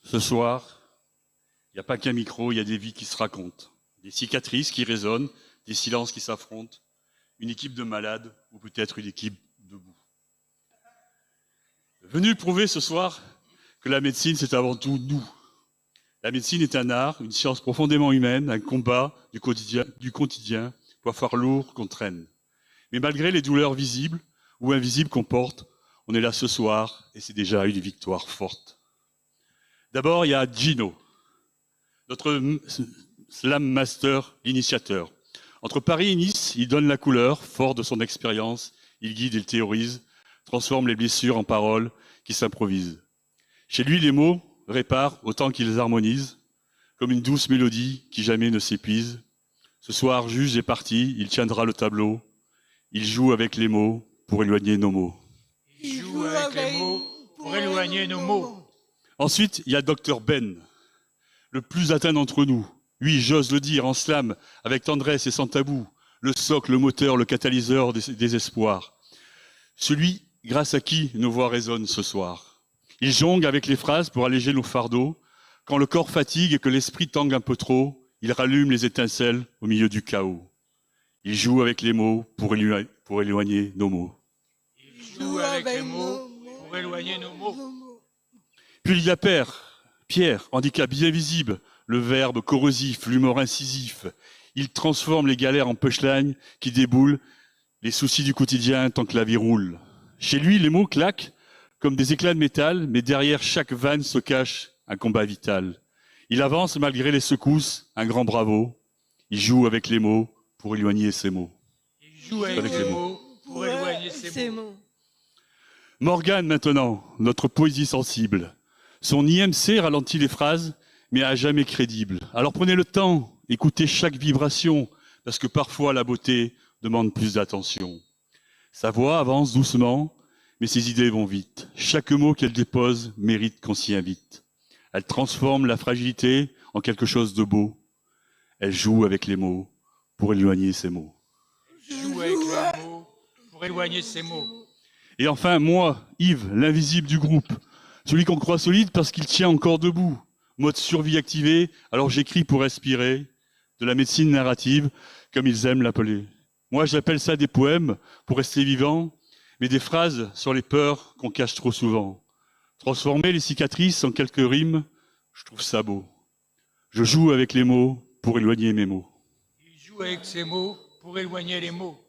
Ce soir, il n'y a pas qu'un micro, il y a des vies qui se racontent, des cicatrices qui résonnent, des silences qui s'affrontent, une équipe de malades ou peut-être une équipe debout. Venu prouver ce soir que la médecine, c'est avant tout nous. La médecine est un art, une science profondément humaine, un combat du quotidien, parfois lourd qu'on traîne. Mais malgré les douleurs visibles ou invisibles qu'on porte, on est là ce soir et c'est déjà une victoire forte. D'abord, il y a Gino, notre slam master, l'initiateur. Entre Paris et Nice, il donne la couleur, fort de son expérience, il guide et il théorise, transforme les blessures en paroles qui s'improvisent. Chez lui, les mots réparent autant qu'ils harmonisent, comme une douce mélodie qui jamais ne s'épuise. Ce soir, juge est parti, il tiendra le tableau, il joue avec les mots pour éloigner nos mots. Il joue avec les mots pour éloigner nos mots. Ensuite, il y a Dr Ben, le plus atteint d'entre nous. Oui, j'ose le dire, en slam, avec tendresse et sans tabou, le socle, le moteur, le catalyseur des espoirs. Celui grâce à qui nos voix résonnent ce soir. Il jongle avec les phrases pour alléger nos fardeaux. Quand le corps fatigue et que l'esprit tangue un peu trop, il rallume les étincelles au milieu du chaos. Il joue avec les mots pour éloigner nos mots. Il joue avec les mots pour éloigner nos mots. Puis il y a Pierre, handicap bien visible, le verbe corrosif, l'humour incisif. Il transforme les galères en punchline qui déboulent les soucis du quotidien tant que la vie roule. Chez lui, les mots claquent comme des éclats de métal, mais derrière chaque vanne se cache un combat vital. Il avance malgré les secousses, un grand bravo. Il joue avec les mots pour éloigner ses mots. Il joue avec les mots pour éloigner ses mots. Morgane maintenant, notre poésie sensible. Son IMC ralentit les phrases, mais à jamais crédible. Alors prenez le temps, écoutez chaque vibration, parce que parfois la beauté demande plus d'attention. Sa voix avance doucement, mais ses idées vont vite. Chaque mot qu'elle dépose mérite qu'on s'y invite. Elle transforme la fragilité en quelque chose de beau. Elle joue avec les mots pour éloigner ses mots. Joue avec les mots pour éloigner ses mots. Et enfin, moi, Yves, l'invisible du groupe, celui qu'on croit solide parce qu'il tient encore debout. Mode survie activé, alors j'écris pour respirer, de la médecine narrative, comme ils aiment l'appeler. Moi, j'appelle ça des poèmes pour rester vivant, mais des phrases sur les peurs qu'on cache trop souvent. Transformer les cicatrices en quelques rimes, je trouve ça beau. Je joue avec les mots pour éloigner mes mots. Il joue avec ses mots pour éloigner les mots.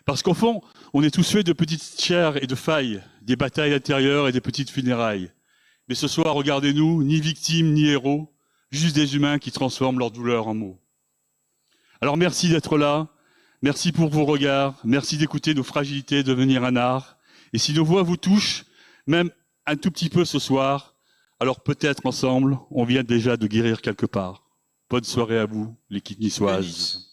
Parce qu'au fond, on est tous faits de petites chairs et de failles, des batailles intérieures et des petites funérailles. Mais ce soir, regardez-nous, ni victimes ni héros, juste des humains qui transforment leur douleur en mots. Alors merci d'être là, merci pour vos regards, merci d'écouter nos fragilités devenir un art. Et si nos voix vous touchent, même un tout petit peu ce soir, alors peut-être ensemble, on vient déjà de guérir quelque part. Bonne soirée à vous, l'équipe niçoise.